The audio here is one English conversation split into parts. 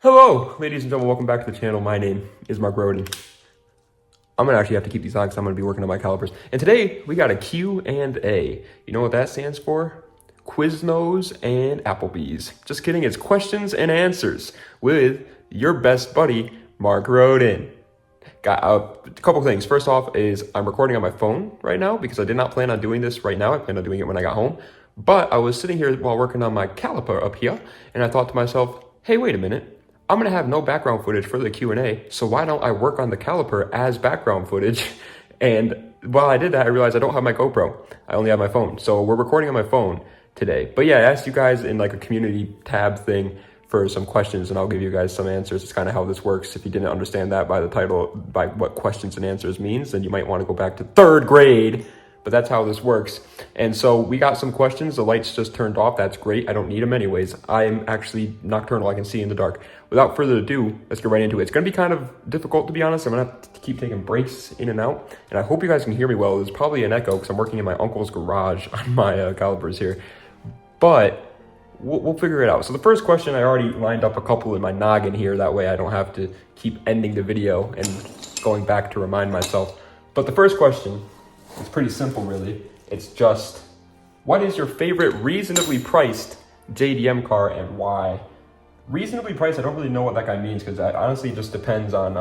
Hello, ladies and gentlemen, welcome back to the channel. My name is Roden. I'm gonna actually have to keep these on because I'm gonna be working on my calipers. And today, we got a Q&A. You know what that stands for? Quiznos and Applebee's. Just kidding, it's questions and answers with your best buddy, Mark Roden. Got a couple things. First off is I'm recording on my phone right now because I did not plan on doing this right now. I planned on doing it when I got home. But I was sitting here while working on my caliper up here, and I thought to myself, hey, wait a minute. I'm gonna have no background footage for the Q&A, so why don't I work on the caliper as background footage? And while I did that, I realized I don't have my GoPro. I only have my phone. So we're recording on my phone today. But yeah, I asked you guys in like a community tab thing for some questions, and I'll give you guys some answers. It's kind of how this works. If you didn't understand that by the title, by what questions and answers means, then you might want to go back to third grade. But that's how this works. And so we got some questions. The lights just turned off. That's great. I don't need them anyways. I'm actually nocturnal. I can see in the dark. Without further ado, let's get right into it. It's going to be kind of difficult, to be honest. I'm going to have to keep taking breaks in and out. And I hope you guys can hear me well. There's probably an echo because I'm working in my uncle's garage on my calipers here. But we'll figure it out. So the first question, I already lined up a couple in my noggin here. That way I don't have to keep ending the video and going back to remind myself. But the first question, it's pretty simple, really. It's just, what is your favorite reasonably priced JDM car and why? Reasonably priced, I don't really know what that guy means because that honestly just depends on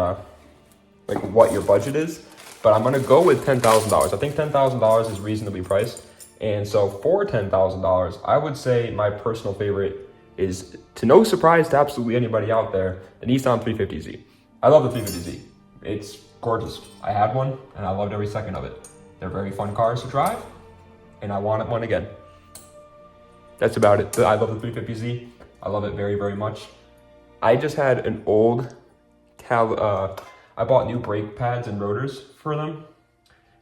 like what your budget is. But I'm gonna go with $10,000. I think $10,000 is reasonably priced. And so for $10,000, I would say my personal favorite is, to no surprise to absolutely anybody out there, the Nissan 350Z. I love the 350Z. It's gorgeous. I had one and I loved every second of it. They're very fun cars to drive, and I want one again. That's about it. I love the 350Z. I love it very, very much. I just had an old I bought new brake pads and rotors for them,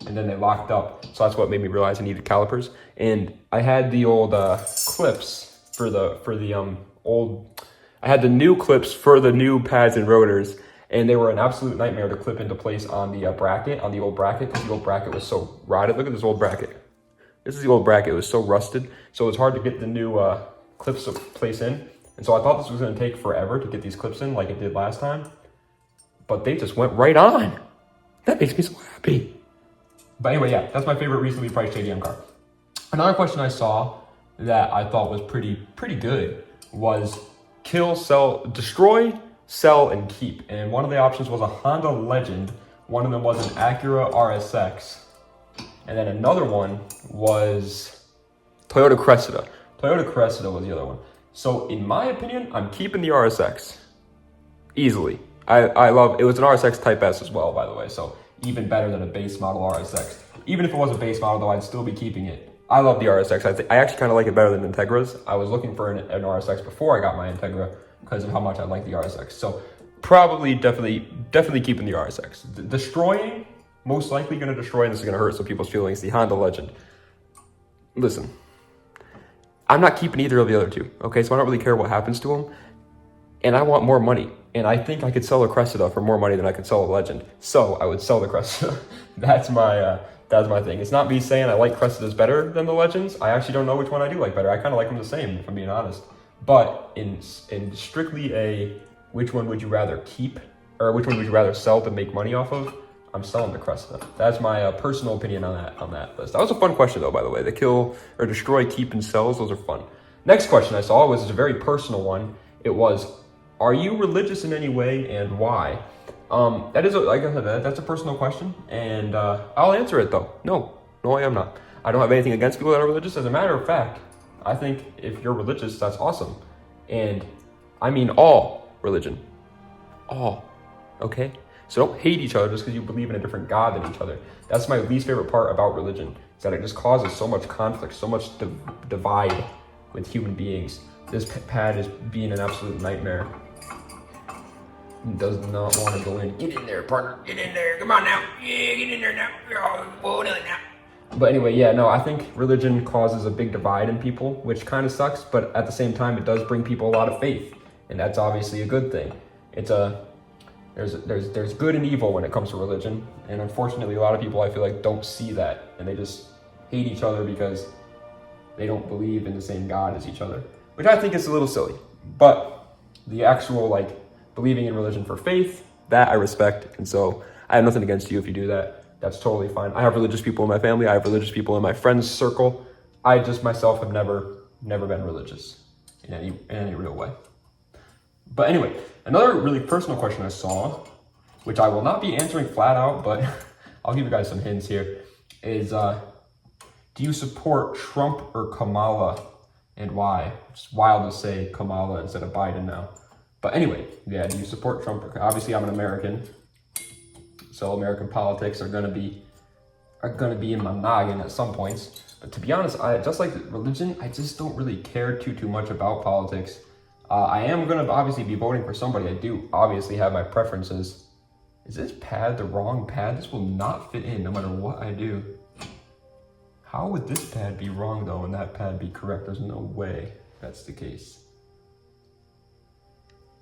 and then they locked up. So that's what made me realize I needed calipers. And I had the old clips for the old. I had the new clips for the new pads and rotors. And they were an absolute nightmare to clip into place on the bracket, on the old bracket, because the old bracket was so rotted. Look at this old bracket. This is the old bracket. It was so rusted. So it was hard to get the new clips to place in. And so I thought this was going to take forever to get these clips in like it did last time. But they just went right on. That makes me so happy. But anyway, yeah, that's my favorite reasonably priced JDM car. Another question I saw that I thought was pretty good was kill, sell, destroy, sell, and keep. And one of the options was a Honda Legend. One of them was an Acura RSX. And then another one was Toyota Cressida. Toyota Cressida was the other one. So in my opinion, I'm keeping the RSX. Easily. I love, it was an RSX Type S as well, by the way. So even better than a base model RSX. Even if it was a base model though, I'd still be keeping it. I love the RSX. I actually kind of like it better than Integras. I was looking for an RSX before I got my Integra, because of how much I like the RSX. So probably definitely keeping the RSX. Destroying, most likely gonna destroy, and this is gonna hurt some people's feelings, the Honda Legend. Listen, I'm not keeping either of the other two, okay? So I don't really care what happens to them. And I want more money. And I think I could sell a Cressida for more money than I could sell a Legend. So I would sell the Cressida. That's my thing. It's not me saying I like Cressidas better than the Legends. I actually don't know which one I do like better. I kind of like them the same, if I'm being honest. But in strictly a which one would you rather keep or which one would you rather sell to make money off of, I'm selling the Cressida. That's my personal opinion on that list. That was a fun question though, by the way. The kill or destroy, keep, and sells, those are fun. Next question I saw was a very personal one. It was, are you religious in any way and why? That is, like I said, that's a personal question, and I'll answer it though. No, I am not. I don't have anything against people that are religious. As a matter of fact, I think if you're religious, that's awesome. And I mean all religion. All. Okay? So don't hate each other just because you believe in a different God than each other. That's my least favorite part about religion, is that it just causes so much conflict, so much divide with human beings. This pad is being an absolute nightmare. It does not want to go in. Get in there, partner. Get in there. Come on now. Yeah, get in there now. Oh, now. But anyway, yeah, no, I think religion causes a big divide in people, which kind of sucks, but at the same time, it does bring people a lot of faith, and that's obviously a good thing. There's good and evil when it comes to religion, and unfortunately, a lot of people, I feel like, don't see that, and they just hate each other because they don't believe in the same God as each other, which I think is a little silly. But the actual, like, believing in religion for faith, that I respect. And so I have nothing against you if you do that. That's totally fine. I have religious people in my family. I have religious people in my friends circle. I just myself have never been religious in any real way. But anyway, another really personal question I saw, which I will not be answering flat out, but I'll give you guys some hints here, is do you support Trump or Kamala, and why? It's wild to say Kamala instead of Biden now. But anyway, yeah, do you support Trump? Obviously, I'm an American, so American politics are gonna be in my noggin at some points. But to be honest, just like religion, I just don't really care too much about politics. I am gonna obviously be voting for somebody. I do obviously have my preferences. Is this pad the wrong pad? This will not fit in no matter what I do. How would this pad be wrong though and that pad be correct? There's no way that's the case.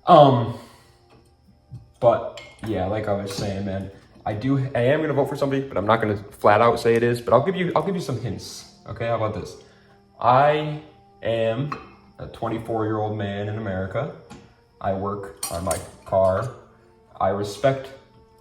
But yeah, like I was saying, man, I am gonna vote for somebody, but I'm not gonna flat out say it is, but I'll give you some hints. Okay, how about this? I am a 24-year-old man in America. I work on my car. I respect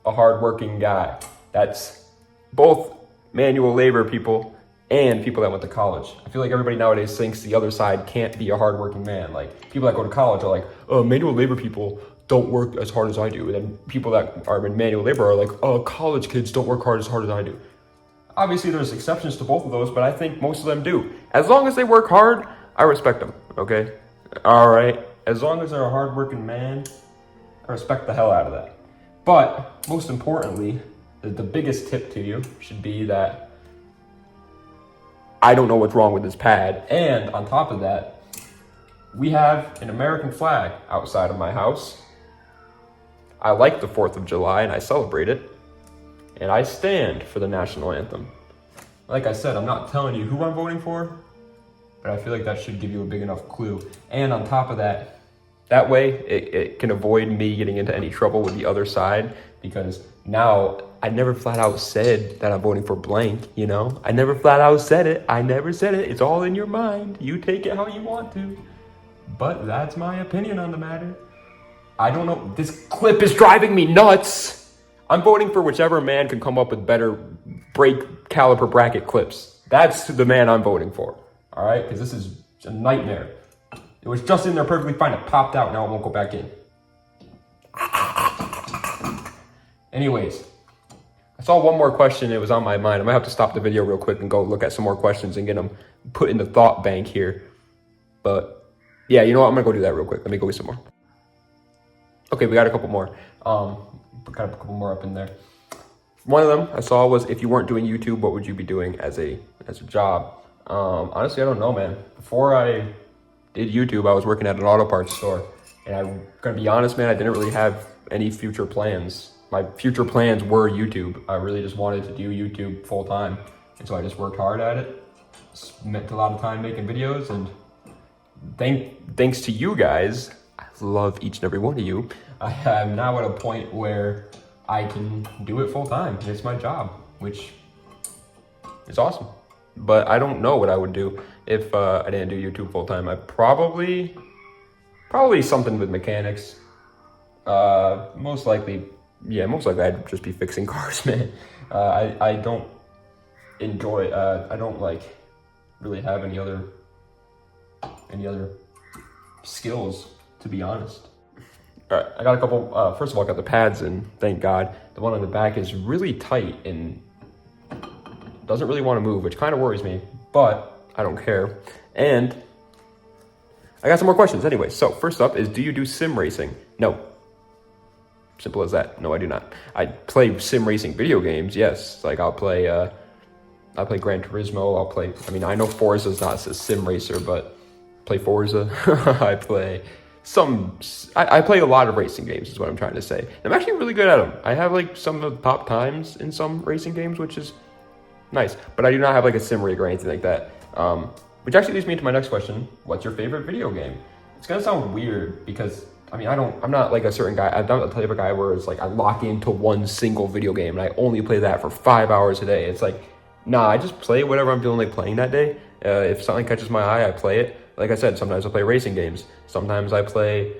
a hardworking guy. That's both manual labor people and people that went to college. I feel like everybody nowadays thinks the other side can't be a hardworking man. Like, people that go to college are like, oh, manual labor people don't work as hard as I do. And then people that are in manual labor are like, oh, college kids don't work hard as I do. Obviously, there's exceptions to both of those, but I think most of them do. As long as they work hard, I respect them, okay? All right? As long as they're a hardworking man, I respect the hell out of that. But most importantly, the biggest tip to you should be that I don't know what's wrong with this pad. And on top of that, we have an American flag outside of my house. I like the 4th of July and I celebrate it. And I stand for the national anthem. Like I said, I'm not telling you who I'm voting for, but I feel like that should give you a big enough clue. And on top of that, that way it can avoid me getting into any trouble with the other side, because now I never flat out said that I'm voting for blank, you know? I never flat out said it. I never said it. It's all in your mind. You take it how you want to. But that's my opinion on the matter. I don't know. This clip is driving me nuts. I'm voting for whichever man can come up with better brake caliper bracket clips. That's the man I'm voting for. All right? Because this is a nightmare. It was just in there perfectly fine. It popped out. Now it won't go back in. Anyways, I saw one more question. It was on my mind. I might have to stop the video real quick and go look at some more questions and get them put in the thought bank here. But yeah, you know what? I'm going to go do that real quick. Let me go with some more. Okay, we got a couple more. Got a couple more up in there. One of them I saw was, if you weren't doing YouTube, what would you be doing as a job? Honestly, I don't know, man. Before I did YouTube, I was working at an auto parts store. And I'm gonna be honest, man, I didn't really have any future plans. My future plans were YouTube. I really just wanted to do YouTube full time. And so I just worked hard at it. Spent a lot of time making videos, and thanks to you guys, I love each and every one of you, I am now at a point where I can do it full time. It's my job, which is awesome. But I don't know what I would do if I didn't do YouTube full time. I'd probably something with mechanics. Most likely I'd just be fixing cars, man. I don't enjoy, I don't like really have any other skills, to be honest. All right, I got a couple. First of all, I got the pads in, thank God. The one on the back is really tight and doesn't really want to move, which kind of worries me, but I don't care. And I got some more questions anyway. So first up is, do you do sim racing? No. Simple as that. No, I do not. I play sim racing video games, yes. Like I'll play Gran Turismo. I know Forza's not a sim racer, but play Forza. I play a lot of racing games is what I'm trying to say. I'm actually really good at them. I have like some of the top times in some racing games, which is nice, but I do not have like a sim rig or anything like that. Which actually leads me to my next question. What's your favorite video game? It's gonna sound weird because I'm not like a certain guy. I'm not the type of guy where it's like I lock into one single video game and I only play that for 5 hours a day. It's like, nah, I just play whatever I'm feeling like playing that day. If something catches my eye, I play it. Like I said, sometimes I play racing games. Sometimes I play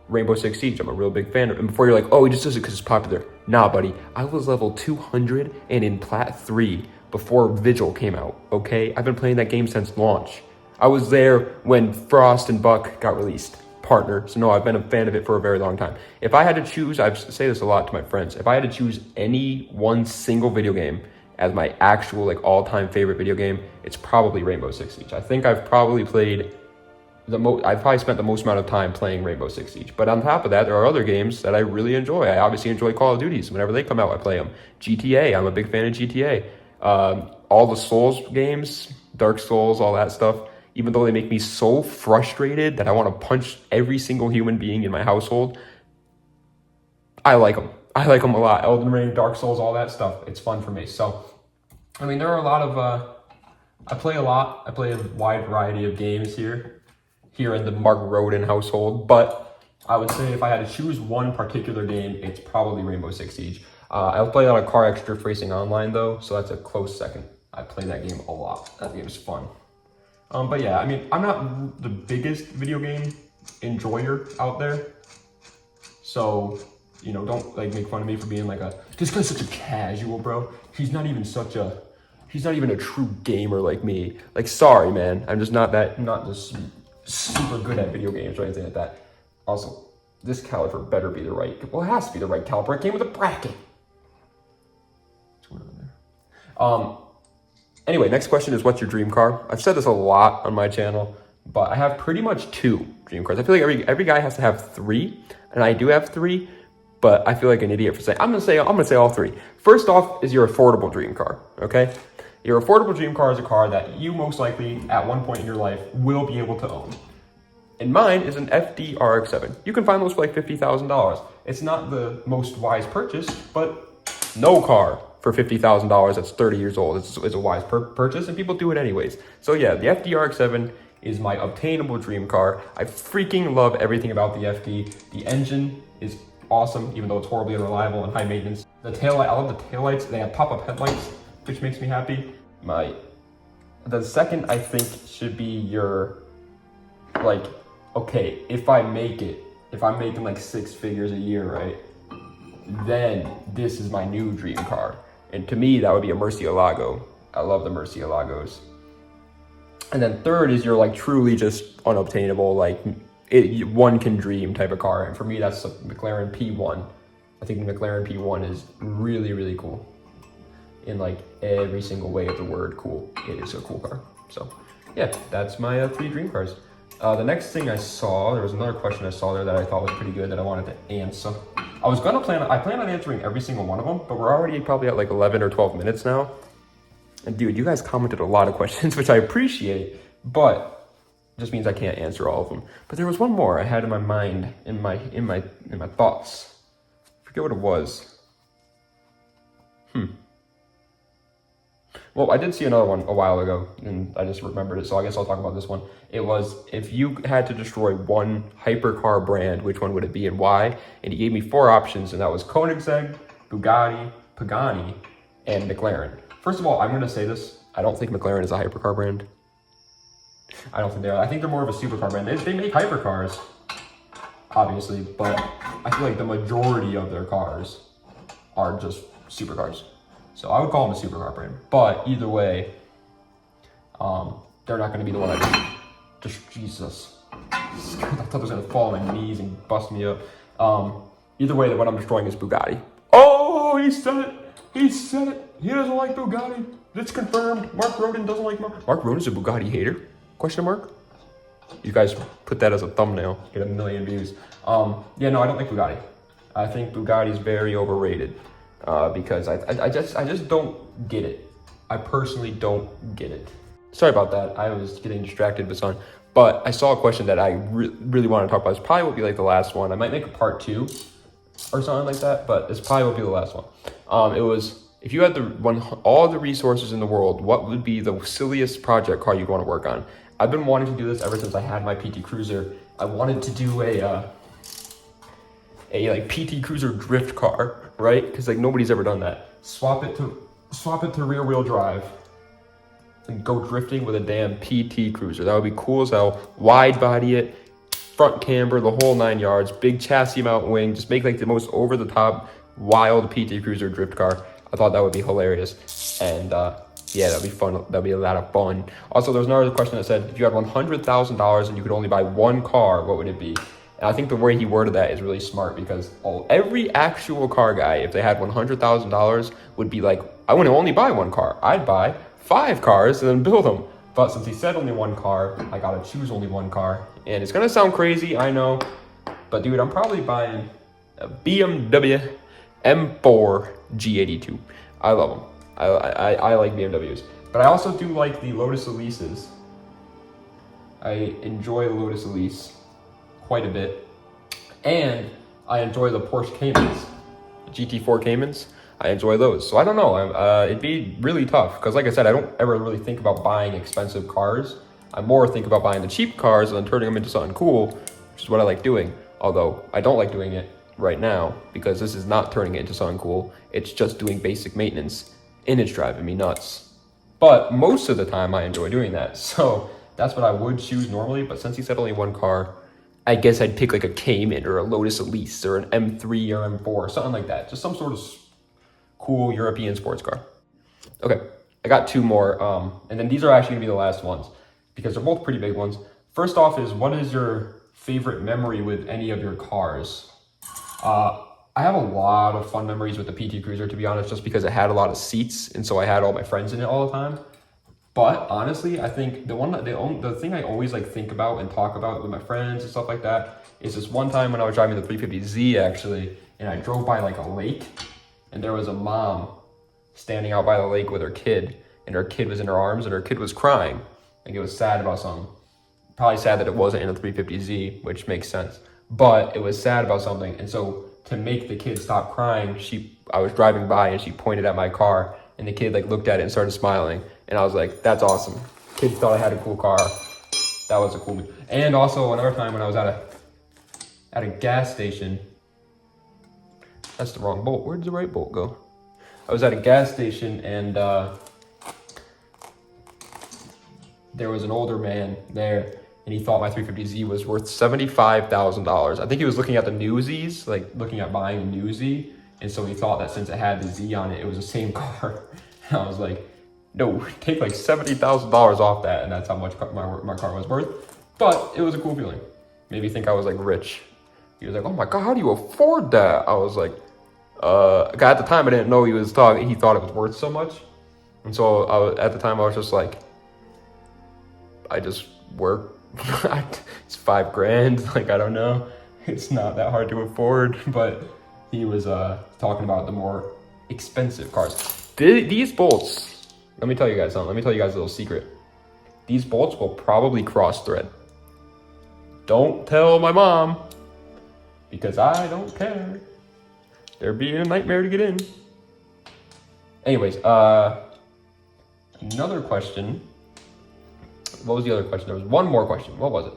Rainbow Six Siege. I'm a real big fan of it. And before you're like, oh, he just does it because it's popular. Nah, buddy. I was level 200 and in Plat 3 before Vigil came out, okay? I've been playing that game since launch. I was there when Frost and Buck got released. Partner. So no, I've been a fan of it for a very long time. If I had to choose, I say this a lot to my friends, if I had to choose any one single video game as my actual like all-time favorite video game, it's probably Rainbow Six Siege. I think I've probably played I've probably spent the most amount of time playing Rainbow Six Siege. But on top of that, there are other games that I really enjoy. I obviously enjoy Call of Duties. Whenever they come out, I play them. GTA, I'm a big fan of GTA. All the Souls games, Dark Souls, all that stuff, even though they make me so frustrated that I want to punch every single human being in my household, I like them. I like them a lot. Elden Ring, Dark Souls, all that stuff. It's fun for me. So, I mean, there are a lot of, I play a lot. I play a wide variety of games here in the Mark Roden household, but I would say if I had to choose one particular game, it's probably Rainbow Six Siege. I play on a Car Extra Racing Online though, so that's a close second. I play that game a lot. That game is fun. But yeah, I mean, I'm not the biggest video game enjoyer out there, so you know, don't like make fun of me for being like this guy's such a casual, bro. He's not even a true gamer like me. Like, sorry, man, I'm just not just super good at video games or anything like that. Also, this caliper better be the right, well, it has to be the right caliper. It came with a bracket. What's going on there? Anyway, next question is, what's your dream car? I've said this a lot on my channel, but I have pretty much 2 dream cars. I feel like every guy has to have 3, and I do have 3, but I feel like an idiot for saying, I'm gonna say all 3. First off is your affordable dream car, okay? Your affordable dream car is a car that you most likely, at one point in your life, will be able to own. And mine is an FD RX-7. You can find those for like $50,000. It's not the most wise purchase, but no car for $50,000 that's 30 years old is a wise purchase, and people do it anyways. So yeah, the FD RX-7 is my obtainable dream car. I freaking love everything about the FD. The engine is awesome, even though it's horribly unreliable and high maintenance. The taillight, I love the taillights. They have pop-up headlights, which makes me happy. The second, I think, should be your, like, okay, if I'm making like 6 figures a year, right, then this is my new dream car. And to me, that would be a Murcielago. I love the Murcielagos. And then third is your like truly just unobtainable, like one can dream type of car. And for me, that's the McLaren P1. I think the McLaren P1 is really, really cool. In like every single way of the word cool. It is a cool car. So yeah, that's my 3 dream cars. The next thing I saw, there was another question I saw there that I thought was pretty good that I wanted to answer. I plan on answering every single one of them, but we're already probably at like 11 or 12 minutes now. And dude, you guys commented a lot of questions, which I appreciate, but it just means I can't answer all of them. But there was one more I had in my mind, in my thoughts. I forget what it was. Well, I did see another one a while ago, and I just remembered it, so I guess I'll talk about this one. It was, if you had to destroy one hypercar brand, which one would it be and why? And he gave me 4 options, and that was Koenigsegg, Bugatti, Pagani, and McLaren. First of all, I'm going to say this. I don't think McLaren is a hypercar brand. I don't think they are. I think they're more of a supercar brand. They make hypercars, obviously, but I feel like the majority of their cars are just supercars. So I would call them a supercar brand. But either way, they're not going to be the one I just, Jesus. I thought I was going to fall on my knees and bust me up. Either way, what I'm destroying is Bugatti. Oh, he said it. He said it. He doesn't like Bugatti. It's confirmed. Mark Roden doesn't like Mark Roden's a Bugatti hater? Question mark? You guys put that as a thumbnail. Get 1 million views. Yeah, no, I don't like Bugatti. I think Bugatti's very overrated. Because I just don't get it. I personally don't get it. Sorry about that. I was getting distracted with something. But I saw a question that I really want to talk about. This probably will be like the last one. I might make a part 2 or something like that, but this probably will be the last one. It was, if you had all the resources in the world, what would be the silliest project car you'd want to work on? I've been wanting to do this ever since I had my PT Cruiser. I wanted to do a like PT Cruiser drift car, right? Because like nobody's ever done that. Swap it to rear wheel drive and go drifting with a damn PT Cruiser. That would be cool as hell. Wide body it, front camber, the whole 9 yards, big chassis mount wing, just make like the most over-the-top wild PT Cruiser drift car. I thought that would be hilarious. And yeah, that'd be fun. That'd be a lot of fun. Also, there was another question that said, if you had $100,000 and you could only buy one car, what would it be? And I think the way he worded that is really smart, because every actual car guy, if they had $100,000, would be like, I wouldn't only buy one car. I'd buy 5 cars and then build them. But since he said only one car, I gotta choose only one car. And it's gonna sound crazy, I know. But dude, I'm probably buying a BMW M4 G82. I love them. I like BMWs. But I also do like the Lotus Elises. I enjoy the Lotus Elise quite a bit. And I enjoy the Porsche Caymans. The GT4 Caymans. I enjoy those. So I don't know. It'd be really tough. Because like I said, I don't ever really think about buying expensive cars. I more think about buying the cheap cars and then turning them into something cool, which is what I like doing. Although I don't like doing it right now, because this is not turning it into something cool. It's just doing basic maintenance. And it's driving me nuts. But most of the time I enjoy doing that. So that's what I would choose normally. But since he said only one car, I guess I'd pick like a Cayman or a Lotus Elise or an M3 or M4 or something like that. Just some sort of cool European sports car. Okay, I got 2 more. And then these are actually gonna be the last ones, because they're both pretty big ones. First off is, what is your favorite memory with any of your cars? I have a lot of fun memories with the PT Cruiser, to be honest, just because it had a lot of seats, and so I had all my friends in it all the time. But honestly, I think the thing I always like think about and talk about with my friends and stuff like that is this one time when I was driving the 350Z actually, and I drove by like a lake, and there was a mom standing out by the lake with her kid, and her kid was in her arms, and her kid was crying. Like, it was sad about something. Probably sad that it wasn't in a 350Z, which makes sense. But it was sad about something, and so to make the kid stop crying, I was driving by and she pointed at my car, and the kid like looked at it and started smiling, and I was like, that's awesome. Kid thought I had a cool car. That was a cool move. And also another time when I was at a gas station. That's the wrong bolt. Where did the right bolt go? I was at a gas station, and there was an older man there, and he thought my 350Z was worth $75,000. I think he was looking at the new Zs, like looking at buying a new Z, and so he thought that since it had the Z on it, it was the same car. And I was like, no, take like $70,000 off that, and that's how much my car was worth. But it was a cool feeling. Made me think I was like rich. He was like, oh my God, how do you afford that? I was like, at the time I didn't know he thought it was worth so much. And so at the time I was just like, I just work. It's $5,000. Like, I don't know. It's not that hard to afford. But he was talking about the more expensive cars. These bolts, let me tell you guys something. Let me tell you guys a little secret. These bolts will probably cross thread. Don't tell my mom, because I don't care. They're being a nightmare to get in. Anyways, another question. What was the other question? There was one more question. What was it?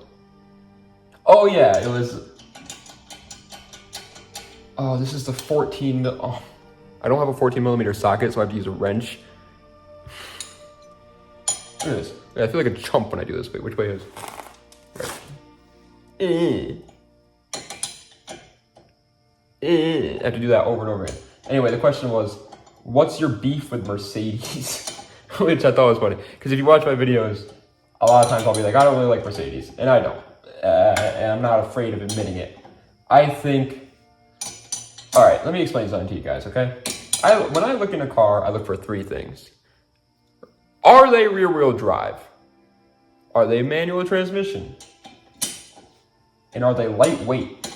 Oh yeah, it was. Oh, this is the 14. Oh, I don't have a 14mm socket, so I have to use a wrench. Look at this. I feel like a chump when I do this. Wait, which way is? Right. I have to do that over and over again. Anyway, the question was, what's your beef with Mercedes? Which I thought was funny, because if you watch my videos, a lot of times I'll be like, I don't really like Mercedes, and I don't, and I'm not afraid of admitting it. I think, all right, let me explain something to you guys, okay? When I look in a car, I look for 3 things. Are they rear-wheel drive? Are they manual transmission? And are they lightweight?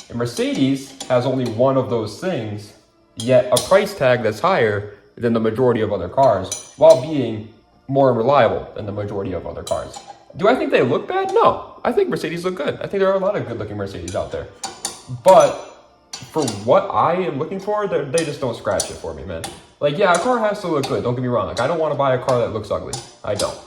And Mercedes has only one of those things, yet a price tag that's higher than the majority of other cars, while being more reliable than the majority of other cars. Do I think they look bad? No. I think Mercedes look good. I think there are a lot of good-looking Mercedes out there. But for what I am looking for, they just don't scratch it for me, man. Like, yeah, a car has to look good. Don't get me wrong. Like, I don't want to buy a car that looks ugly. I don't.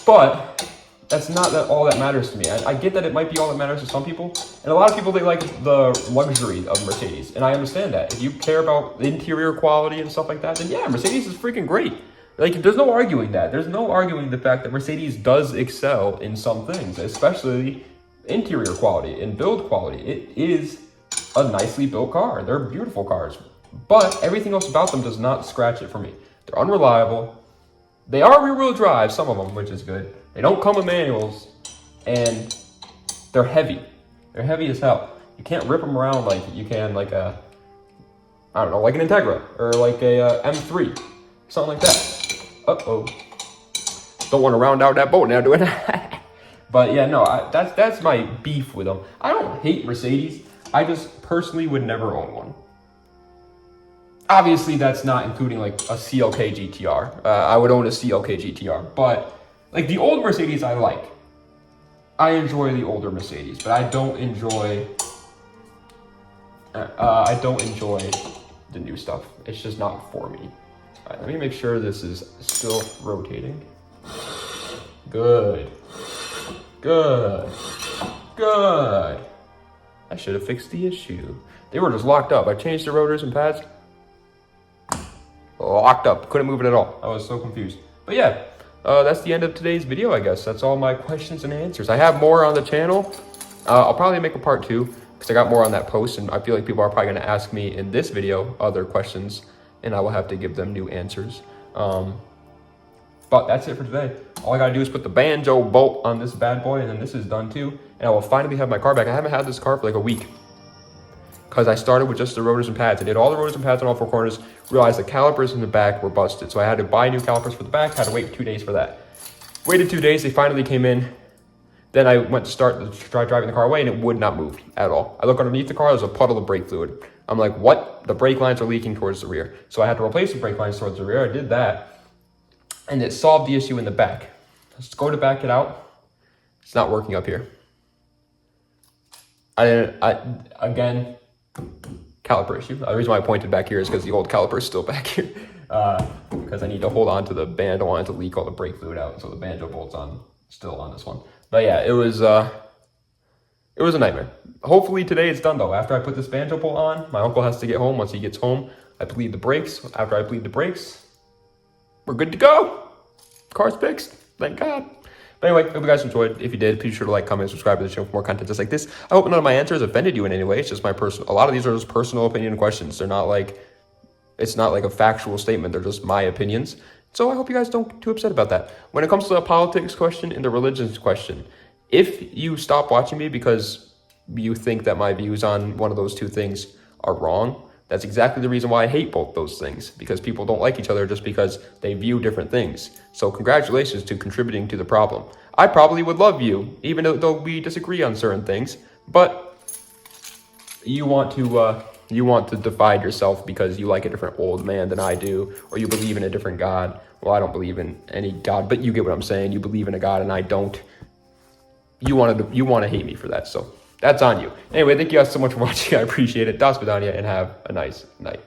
But that's not all that matters to me. I get that it might be all that matters to some people. And a lot of people, they like the luxury of Mercedes. And I understand that. If you care about interior quality and stuff like that, then yeah, Mercedes is freaking great. Like, there's no arguing that. There's no arguing the fact that Mercedes does excel in some things, especially interior quality and build quality. It is a nicely built car. They're beautiful cars, but everything else about them does not scratch it for me. They're unreliable. They are rear-wheel drive, some of them, which is good. They don't come with manuals, and they're heavy. They're heavy as hell. You can't rip them around like you can like a, I don't know, like an Integra or like a M3, something like that. Uh-oh. Don't want to round out that boat now, do it. But yeah, no, that's my beef with them. I don't hate Mercedes. I just personally would never own one. Obviously, that's not including like a CLK GTR. I would own a CLK GTR, but like the old Mercedes I like. I enjoy the older Mercedes, but I don't enjoy the new stuff. It's just not for me. All right, let me make sure this is still rotating. Good. Good. Good. I should have fixed the issue. They were just locked up. I changed the rotors and pads. Locked up. Couldn't move it at all. I was so confused. But yeah, that's the end of today's video, I guess. That's all my questions and answers. I have more on the channel. I'll probably make a part 2 because I got more on that post, and I feel like people are probably going to ask me in this video other questions, and I will have to give them new answers. But that's it for today. All I gotta do is put the banjo bolt on this bad boy, and then this is done too. And I will finally have my car back. I haven't had this car for like a week because I started with just the rotors and pads. I did all the rotors and pads on all 4 corners, realized the calipers in the back were busted. So I had to buy new calipers for the back, had to wait 2 days for that. Waited 2 days, they finally came in. Then I went to try driving the car away, and it would not move at all. I look underneath the car, there's a puddle of brake fluid. I'm like, what? The brake lines are leaking towards the rear. So I had to replace the brake lines towards the rear. I did that, and it solved the issue in the back. Let's go to back it out. It's not working up here. Again, caliper issue. The reason why I pointed back here is because the old caliper is still back here. Because I need to hold on to the band. I don't want it to leak all the brake fluid out, so the banjo bolt's still on this one. But yeah, it was a nightmare. Hopefully today it's done though. After I put this banjo bolt on, my uncle has to get home. Once he gets home, I bleed the brakes. After I bleed the brakes, we're good to go. Car's fixed. Thank God. But anyway, hope you guys enjoyed. If you did, please be sure to like, comment, subscribe to the channel for more content just like this. I hope none of my answers offended you in any way. It's just my personal. A lot of these are just personal opinion questions. They're not like, it's not like a factual statement. They're just my opinions. So I hope you guys don't get too upset about that. When it comes to the politics question and the religions question, if you stop watching me because you think that my views on one of those 2 things are wrong, that's exactly the reason why I hate both those things, because people don't like each other just because they view different things. So congratulations to contributing to the problem. I probably would love you, even though we disagree on certain things, but you want to divide yourself because you like a different old man than I do, or you believe in a different God. Well, I don't believe in any God, but you get what I'm saying. You believe in a God and I don't. You want to hate me for that, so that's on you. Anyway, thank you guys so much for watching. I appreciate it. Das vidania, and have a nice night.